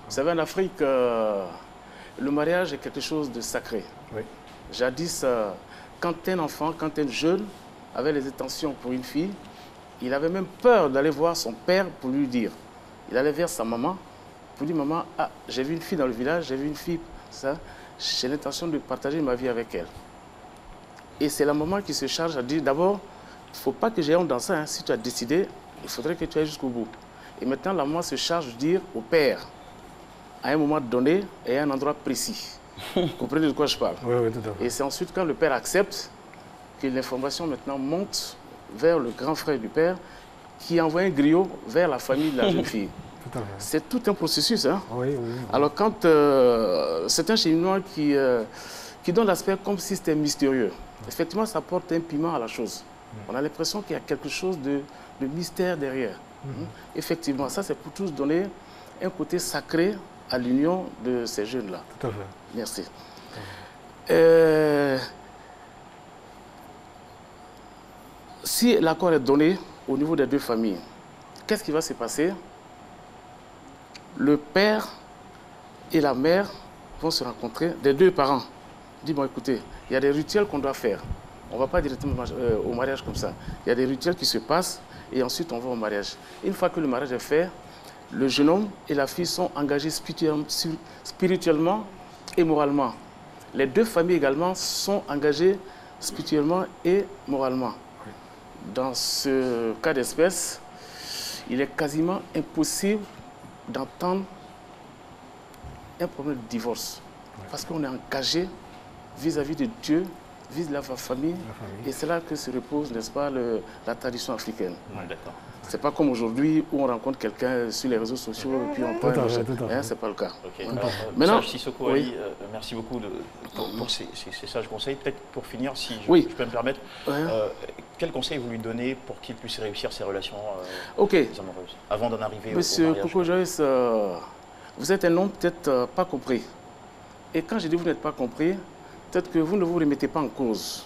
Vous savez, en Afrique, le mariage est quelque chose de sacré. Oui. Jadis, quand un enfant, quand un jeune avait les intentions pour une fille, il avait même peur d'aller voir son père pour lui dire. Il allait vers sa maman pour dire, maman, ah, j'ai vu une fille dans le village, j'ai vu une fille, ça, j'ai l'intention de partager ma vie avec elle. Et c'est la maman qui se charge à dire, d'abord, il ne faut pas que j'aille honte dans ça, hein. Si tu as décidé, il faudrait que tu ailles jusqu'au bout. Et maintenant, la maman se charge de dire au père, à un moment donné et à un endroit précis. Vous comprenez de quoi je parle? Oui, tout à fait. Et c'est ensuite quand le père accepte que l'information maintenant monte vers le grand frère du père qui envoie un griot vers la famille de la jeune fille. C'est tout un processus. Hein? Oui, oui, oui. Alors quand c'est un cheminement qui donne l'aspect comme si c'était mystérieux. Effectivement, ça apporte un piment à la chose. On a l'impression qu'il y a quelque chose de mystère derrière. Effectivement, ça c'est pour tous donner un côté sacré à l'union de ces jeunes-là. Tout à fait. Merci. Si l'accord est donné au niveau des deux familles, qu'est-ce qui va se passer? Le père et la mère vont se rencontrer, des deux parents. Dis, bon, écoutez, il y a des rituels qu'on doit faire. On ne va pas directement au mariage comme ça. Il y a des rituels qui se passent et ensuite on va au mariage. Une fois que le mariage est fait, le jeune homme et la fille sont engagés spirituellement et moralement. Les deux familles également sont engagées spirituellement et moralement. Dans ce cas d'espèce, il est quasiment impossible d'entendre un problème de divorce. Parce qu'on est engagé vis-à-vis de Dieu, vis-à-vis de la famille. Et c'est là que se repose, n'est-ce pas, la tradition africaine. Ouais, d'accord. C'est pas comme aujourd'hui où on rencontre quelqu'un sur les réseaux sociaux et puis on parle. C'est pas le cas. Okay. Alors, maintenant, Sissoko Ali, merci beaucoup pour ces sages conseils. Peut-être pour finir, si je peux me permettre, quel conseil vous lui donnez pour qu'il puisse réussir ses relations amoureuses avant d'en arriver au mariage? Monsieur Coco Joyce, vous êtes un homme peut-être pas compris. Et quand je dis vous n'êtes pas compris, peut-être que vous ne vous remettez pas en cause.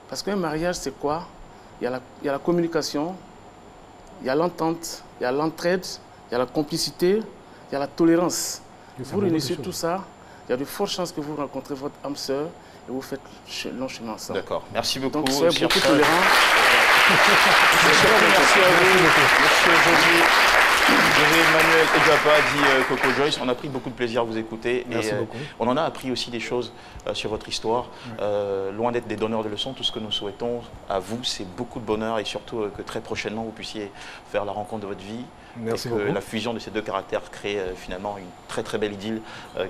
Parce qu'un mariage, c'est quoi? Il y a la communication, il y a l'entente, il y a l'entraide, il y a la complicité, il y a la tolérance. Vous réunissez tout ça, il y a de fortes chances que vous rencontrez votre âme sœur et vous faites long chemin ensemble. D'accord. Merci beaucoup. Donc, soyez beaucoup tolérants. Merci à vous, monsieur José. José Emmanuel Edjapa, dit Coco Joyce. On a pris beaucoup de plaisir à vous écouter. Merci beaucoup. On en a appris aussi des choses sur votre histoire. Loin d'être des donneurs de leçons, tout ce que nous souhaitons à vous, c'est beaucoup de bonheur et surtout que très prochainement vous puissiez faire la rencontre de votre vie. Merci et que beaucoup. la fusion de ces deux caractères crée finalement une très très belle idylle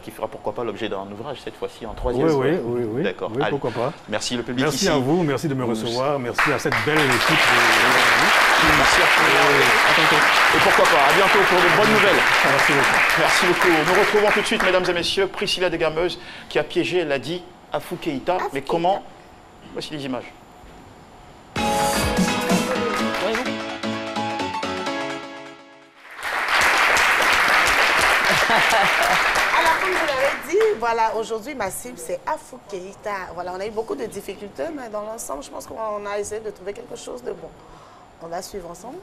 qui fera pourquoi pas l'objet d'un ouvrage cette fois-ci en 3e. Oui. D'accord. Oui, pourquoi pas. Merci le public. Merci ici. à vous, merci de me recevoir, merci à cette belle équipe. Merci à vous. Et pourquoi pas, à bientôt pour de bonnes nouvelles. Merci beaucoup. Merci beaucoup. Nous retrouvons tout de suite, mesdames et messieurs, Priscilla Degameuse qui a piégé, elle l'a dit, Afou Keïta. Mais comment? Voici les images. Alors, comme je l'avais dit, voilà, aujourd'hui, ma cible, c'est Afou Keïta. Voilà, on a eu beaucoup de difficultés, mais dans l'ensemble, je pense qu'on a essayé de trouver quelque chose de bon. On va suivre ensemble.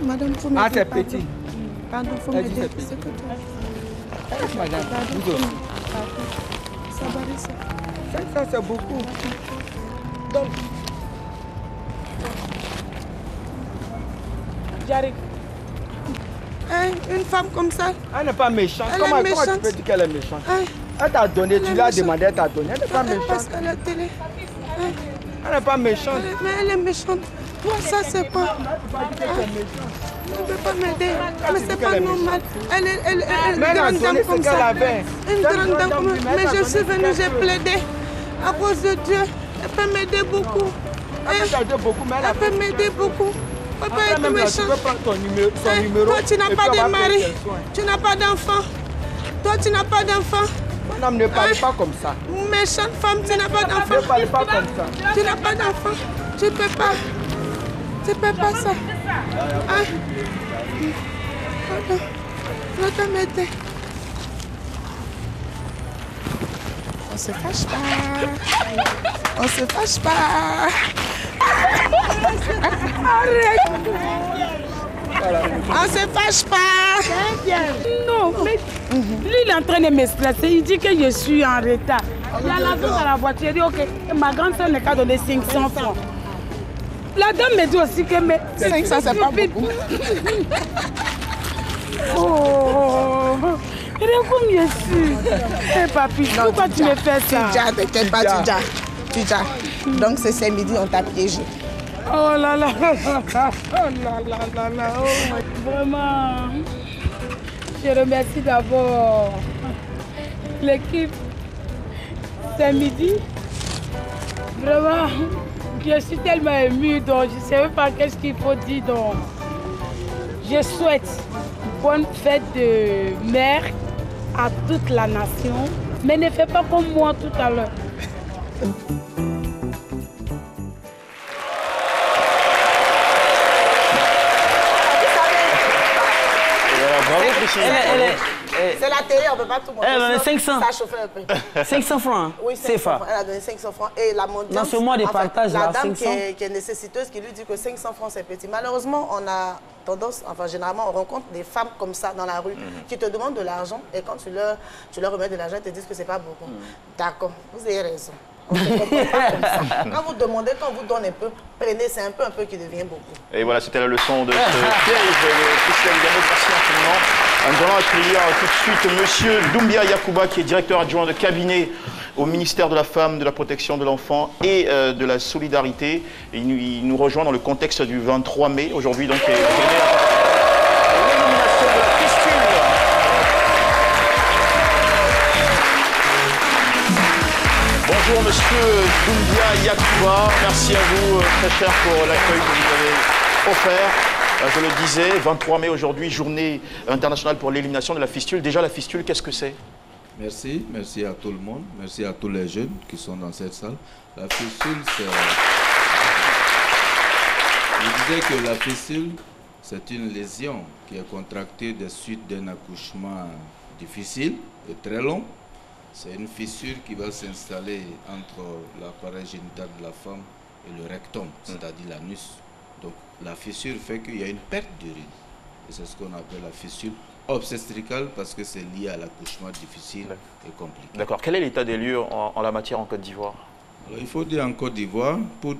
Madame, faut m'aider. Ah, c'est petit. Pardon, faut Elle dit m'aider. c'est petit. C'est que toi. Madame, Pardon, vous aussi. Ça va, ça. Ça, c'est beaucoup. Donc, J'arrive. Une femme comme ça. Elle n'est pas méchante. Comment tu peux dire qu'elle est méchante? Elle t'a donné, tu l'as demandé, elle t'a donné. Elle n'est pas méchante. Parce qu'à la télé. Elle n'est pas méchante. Mais elle est méchante. Moi, ça, c'est pas. Elle ne peut pas m'aider. Mais c'est pas normal. Elle est une grande dame comme ça. Une grande dame comme ça. Mais je suis venue, j'ai plaidé. À cause de Dieu, elle peut m'aider beaucoup. Elle peut m'aider beaucoup. Elle peut être méchante. Tu peux prendre son numéro. Toi, tu n'as pas de mari. Tu n'as pas d'enfant. Toi, tu n'as pas d'enfant. Madame, ne parle pas comme ça. Méchante femme, tu n'as pas d'enfant. Ne parle pas comme ça. Tu n'as pas d'enfant. Tu ne peux pas. Tu ne peux pas ça. Attends, m'aider. On se fâche pas. On se fâche pas. Arrête. On se fâche pas. Non, mais lui, il est en train de me stresser. Il dit que je suis en retard. Il y a la dame dans la voiture. Il dit, ok, ma grande soeur n'a qu'à donner 500 francs. La dame me dit aussi que... 500, c'est pas beaucoup. Oh, regarde comme je suis. Hey, papi, pourquoi tu me fais ça? Tidja, t'inquiète pas, Tidja. Donc, c'est ce midi, on t'a piégé. Oh là là, oh là là là là, oh, vraiment. Je remercie d'abord l'équipe. C'est midi. Vraiment, je suis tellement émue, donc je ne sais même pas qu'est-ce qu'il faut dire. Donc, je souhaite bonne fête de mère à toute la nation, mais ne fais pas comme moi tout à l'heure. C'est la télé, on ne peut pas tout montrer. Elle a donné 500. Ça chauffait un peu. 500 francs. Oui, 500 francs. Elle a donné 500 francs. Et la mondiale. Dans ce mois de partage, la là, dame 500. qui est nécessiteuse, qui lui dit que 500 francs, c'est petit. Malheureusement, on a tendance, enfin, généralement, on rencontre des femmes comme ça dans la rue qui te demandent de l'argent. Et quand tu leur remets de l'argent, ils te disent que c'est pas beaucoup. D'accord, vous avez raison. On ne comprend pas comme ça. Quand vous demandez, quand vous donnez un peu, prenez, c'est un peu qui devient beaucoup. Et voilà, c'était la leçon de ce piège de Christian Gano. Merci infiniment. Nous allons accueillir tout de suite Monsieur Doumbia Yacouba, qui est directeur adjoint de cabinet au ministère de la Femme, de la Protection de l'Enfant et de la Solidarité. Et il nous rejoint dans le contexte du 23 mai, aujourd'hui, donc, l'élimination de la fistule. Bonjour Monsieur Doumbia Yacouba, merci à vous très cher pour l'accueil que vous avez offert. Je le disais, 23 mai aujourd'hui, journée internationale pour l'élimination de la fistule. Déjà la fistule, qu'est-ce que c'est? Merci à tout le monde, merci à tous les jeunes qui sont dans cette salle. La fistule, c'est... Je disais que la fistule, c'est une lésion qui est contractée des suites d'un accouchement difficile et très long. C'est une fissure qui va s'installer entre l'appareil génital de la femme et le rectum, c'est-à-dire l'anus. Donc la fissure fait qu'il y a une perte d'urine. Et c'est ce qu'on appelle la fissure obstétricale parce que c'est lié à l'accouchement difficile et compliqué. D'accord. Quel est l'état des lieux en la matière en Côte d'Ivoire? Il faut dire en Côte d'Ivoire,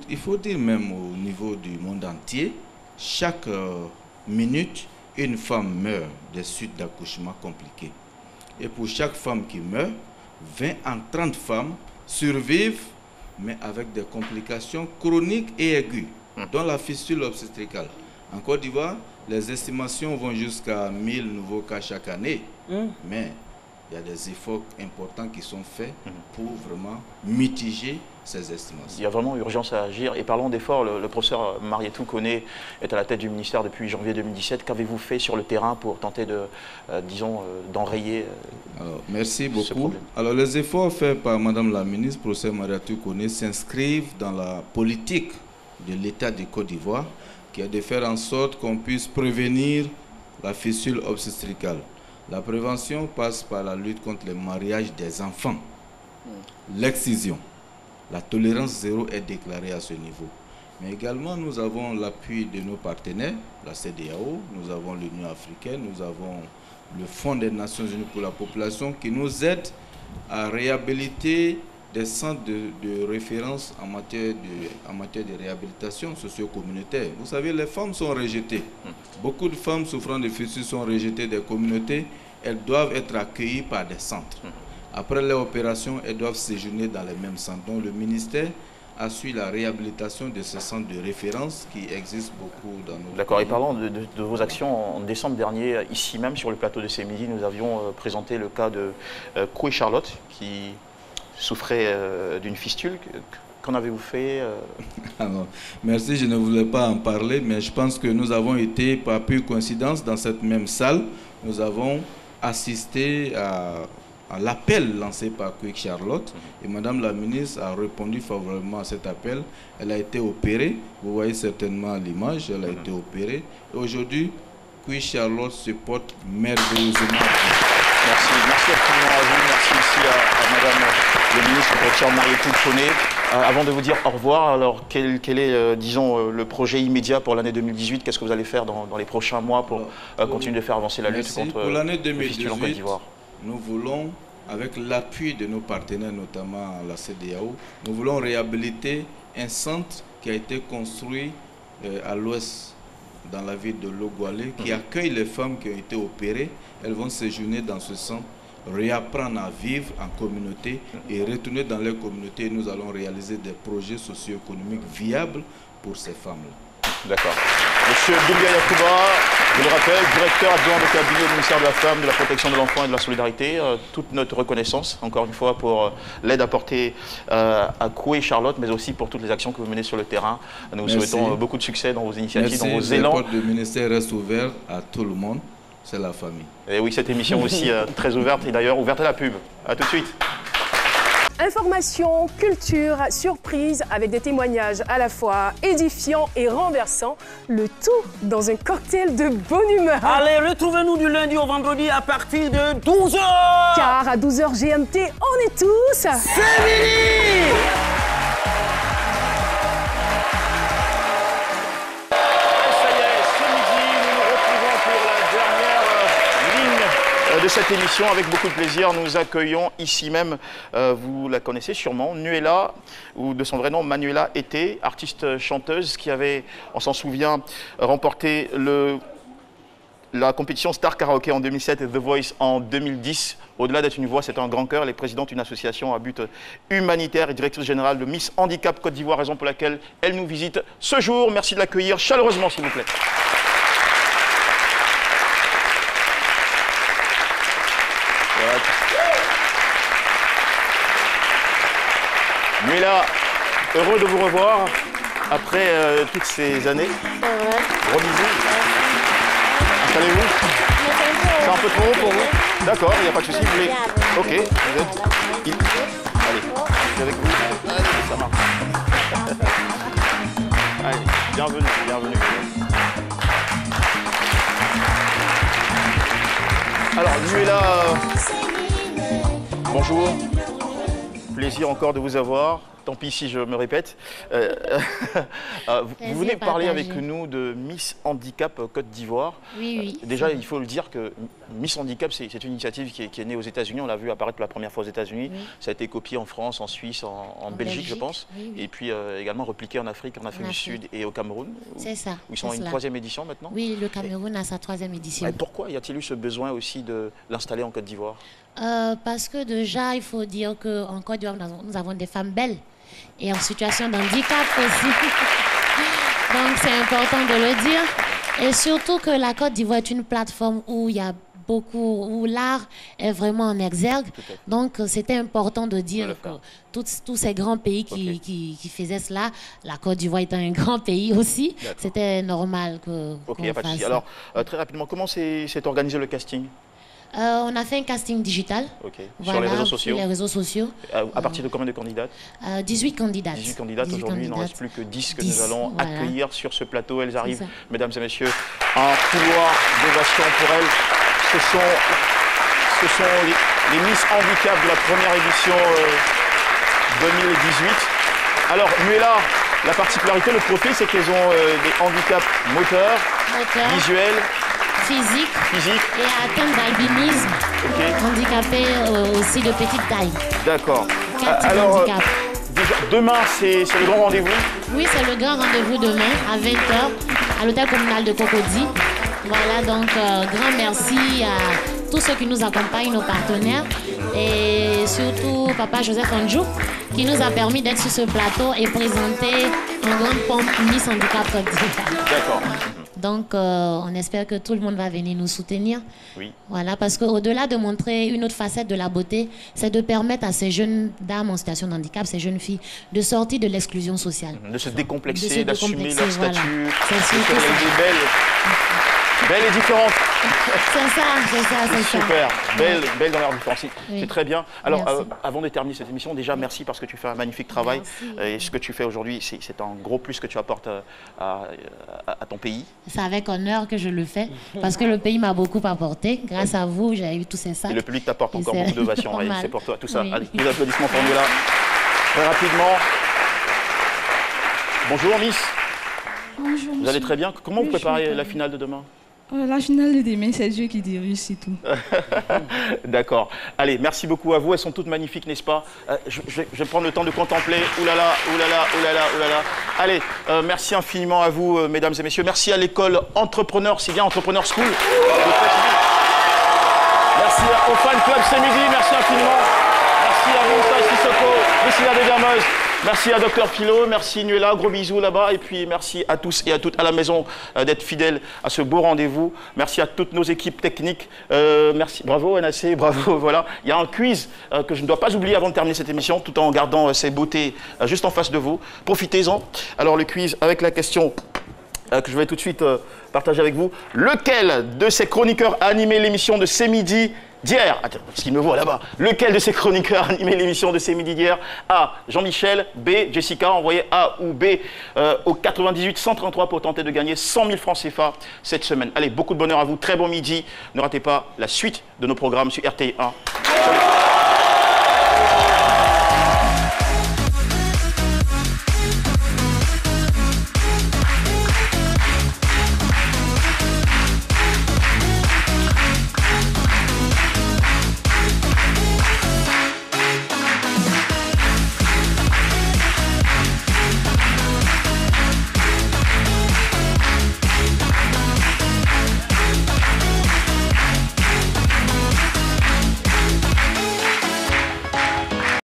il faut dire même au niveau du monde entier, chaque minute, une femme meurt des suites d'accouchement compliquées. Et pour chaque femme qui meurt, 20 à 30 femmes survivent, mais avec des complications chroniques et aiguës, dont la fistule obstétricale. En Côte d'Ivoire, les estimations vont jusqu'à 1000 nouveaux cas chaque année, mais il y a des efforts importants qui sont faits pour vraiment mitiger ces estimations. Il y a vraiment urgence à agir. Et parlons d'efforts, le professeur Marietou Koné est à la tête du ministère depuis janvier 2017. Qu'avez-vous fait sur le terrain pour tenter de, disons, d'enrayer merci beaucoup. Alors, les efforts faits par Madame la ministre, professeur Marietou Koné, s'inscrivent dans la politique de l'État de Côte d'Ivoire, qui est de faire en sorte qu'on puisse prévenir la fistule obstétricale. La prévention passe par la lutte contre le mariage des enfants, l'excision. La tolérance zéro est déclarée à ce niveau. Mais également, nous avons l'appui de nos partenaires, la CEDEAO, nous avons l'Union africaine, nous avons le Fonds des Nations Unies pour la population qui nous aide à réhabiliter des centres de référence en matière de réhabilitation socio-communautaire. Vous savez, les femmes sont rejetées. Beaucoup de femmes souffrant de fissures sont rejetées des communautés. Elles doivent être accueillies par des centres. Après leur opération, elles doivent séjourner dans les mêmes centres. Donc le ministère assure la réhabilitation de ces centres de référence qui existent beaucoup dans nos... D'accord, et parlant de vos actions, en décembre dernier, ici même sur le plateau de CMidi, nous avions présenté le cas de Koué Charlotte qui souffrait d'une fistule. Qu'en avez-vous fait Alors, merci, je ne voulais pas en parler, mais je pense que nous avons été, par pure coïncidence, dans cette même salle. Nous avons assisté à l'appel lancé par Koué Charlotte et Madame la ministre a répondu favorablement à cet appel. Elle a été opérée, vous voyez certainement l'image, elle a été opérée. Et aujourd'hui, Koué Charlotte se porte merveilleusement. Merci, merci infiniment à vous, merci aussi à Madame le ministre, Dr Marie-Étude Chaunet. Avant de vous dire au revoir, alors quel est, disons, le projet immédiat pour l'année 2018? Qu'est-ce que vous allez faire dans les prochains mois pour continuer de faire avancer la lutte contre pour l'année le fistule en Côte d'Ivoire? Nous voulons, avec l'appui de nos partenaires, notamment la CEDEAO, nous voulons réhabiliter un centre qui a été construit à l'ouest, dans la ville de Logoualé, qui accueille les femmes qui ont été opérées. Elles vont séjourner dans ce centre, réapprendre à vivre en communauté et retourner dans leur communauté. Nous allons réaliser des projets socio-économiques viables pour ces femmes-là. D'accord. Monsieur Doumbia Yacouba, je le rappelle, directeur adjoint de cabinet du ministère de la Femme, de la Protection de l'Enfant et de la Solidarité. Toute notre reconnaissance, encore une fois, pour l'aide apportée à Koué Charlotte, mais aussi pour toutes les actions que vous menez sur le terrain. Nous vous souhaitons beaucoup de succès dans vos initiatives, dans vos élans. Les portes du ministère restent ouvertes à tout le monde. C'est la famille. Et oui, cette émission aussi très ouverte et d'ailleurs ouverte à la pub. A tout de suite. Information, culture, surprise avec des témoignages à la fois édifiants et renversants, le tout dans un cocktail de bonne humeur. Allez, retrouvez-nous du lundi au vendredi à partir de 12h. Car à 12h GMT, on est tous... C'est fini. De cette émission, avec beaucoup de plaisir, nous accueillons ici même, vous la connaissez sûrement, Nuella, ou de son vrai nom Manuela Été, artiste chanteuse qui avait, on s'en souvient, remporté la compétition Star Karaoke en 2007 et The Voice en 2010. Au-delà d'être une voix, c'est un grand cœur. Elle est présidente d'une association à but humanitaire et directrice générale de Miss Handicap Côte d'Ivoire, raison pour laquelle elle nous visite ce jour. Merci de l'accueillir chaleureusement, s'il vous plaît. Nuella, heureux de vous revoir après toutes ces années. Gros bisous. Installez-vous. C'est un peu trop haut pour vous? D'accord, il n'y a pas de souci. Vous voulez... Ok, vous êtes... Allez, je suis avec vous. Allez, ça marche. Allez, bienvenue, bienvenue. Alors, Nuella, bonjour. Plaisir encore de vous avoir. Tant pis si je me répète. Vous venez parler avec nous de Miss Handicap Côte d'Ivoire. Oui, oui. Déjà, il faut le dire que Miss Handicap, c'est une initiative qui est née aux États-Unis. On l'a vu apparaître pour la première fois aux États-Unis. Oui. Ça a été copié en France, en Suisse, en Belgique, je pense. Oui, oui. Et puis également repliqué en Afrique du Sud et au Cameroun. C'est ça. Où ils sont à une troisième édition maintenant. Oui, le Cameroun a sa troisième édition. Et pourquoi y a-t-il eu ce besoin aussi de l'installer en Côte d'Ivoire? Parce que déjà, il faut dire qu'en Côte d'Ivoire, nous avons des femmes belles et en situation de handicap aussi. Donc, c'est important de le dire. Et surtout que la Côte d'Ivoire est une plateforme où il y a beaucoup, où l'art est vraiment en exergue. Donc, c'était important de dire que tous ces grands pays qui faisaient cela, la Côte d'Ivoire étant un grand pays aussi, c'était normal qu'on fasse. Alors, très rapidement, comment s'est organisé le casting? On a fait un casting digital. Voilà, sur les réseaux sociaux. Sur les réseaux sociaux. À partir de combien de candidates? 18 candidates. 18 candidates. Aujourd'hui, il n'en reste plus que 10 que nous allons accueillir sur ce plateau. Elles arrivent, mesdames et messieurs, un couloir d'ovation pour elles. Ce sont les Miss Handicap de la première édition 2018. Alors, Nuella, la particularité, le profil, c'est qu'elles ont des handicaps moteurs, visuels, physique et atteinte d'albinisme, handicapé aussi de petite taille. D'accord. 4 types de handicap. Demain, c'est le grand rendez-vous? Oui, c'est le grand rendez-vous demain à 20h à l'hôtel communal de Cocody. Voilà, donc grand merci à tous ceux qui nous accompagnent, nos partenaires, et surtout Papa Joseph Andjou qui nous a permis d'être sur ce plateau et présenter en grande pompe Miss Handicap Côte d'Ivoire. D'accord. Donc, on espère que tout le monde va venir nous soutenir. Oui. Voilà, parce qu'au-delà de montrer une autre facette de la beauté, c'est de permettre à ces jeunes dames en situation de handicap, ces jeunes filles, de sortir de l'exclusion sociale. De se décomplexer, d'assumer leur voilà. statut, C'est belle et différente. C'est ça, c'est ça, c'est ça. Super, belle dans leur différence. C'est très bien. Alors, Merci. avant de terminer cette émission, déjà merci parce que tu fais un magnifique travail. Et ce que tu fais aujourd'hui, c'est un gros plus que tu apportes à ton pays. C'est avec honneur que je le fais, parce que le pays m'a beaucoup apporté. Grâce à vous, j'ai eu tous ces sacs. Et le public t'apporte encore beaucoup d'ovations. C'est pour toi, tout ça. Oui. Allez, des applaudissements pour nous là. Très rapidement. Bonjour Miss. Bonjour. Vous allez très bien. Comment vous préparez la finale de demain? La finale de demain, c'est Dieu qui dirige, c'est tout. D'accord. Allez, merci beaucoup à vous. Elles sont toutes magnifiques, n'est-ce pas? Je vais prendre le temps de contempler. Ouh là là, ouh là là, ouh là là, ouh là là. Allez, merci infiniment à vous, mesdames et messieurs. Merci à l'école Entrepreneur, c'est bien Entrepreneur School. Merci au Fan Club C'est Midi, merci infiniment. Merci à vous, Sissoko, Priscilla de Dameuse. Merci à Dr Philo, merci Nuela, gros bisous là-bas. Et puis merci à tous et à toutes à la maison d'être fidèles à ce beau rendez-vous. Merci à toutes nos équipes techniques. Merci, bravo NAC, bravo, voilà. Il y a un quiz que je ne dois pas oublier avant de terminer cette émission, tout en gardant ces beautés juste en face de vous. Profitez-en. Alors le quiz avec la question que je vais tout de suite partager avec vous. Lequel de ces chroniqueurs a animé l'émission de C'est Midi d'hier? Attends, ce qu'il me voit là-bas. Lequel de ces chroniqueurs a animé l'émission de C'est Midi d'hier? A. Jean-Michel. B. Jessica. Envoyez A ou B au 98 133 pour tenter de gagner 100 000 francs CFA cette semaine. Allez, beaucoup de bonheur à vous. Très bon midi. Ne ratez pas la suite de nos programmes sur RTI1.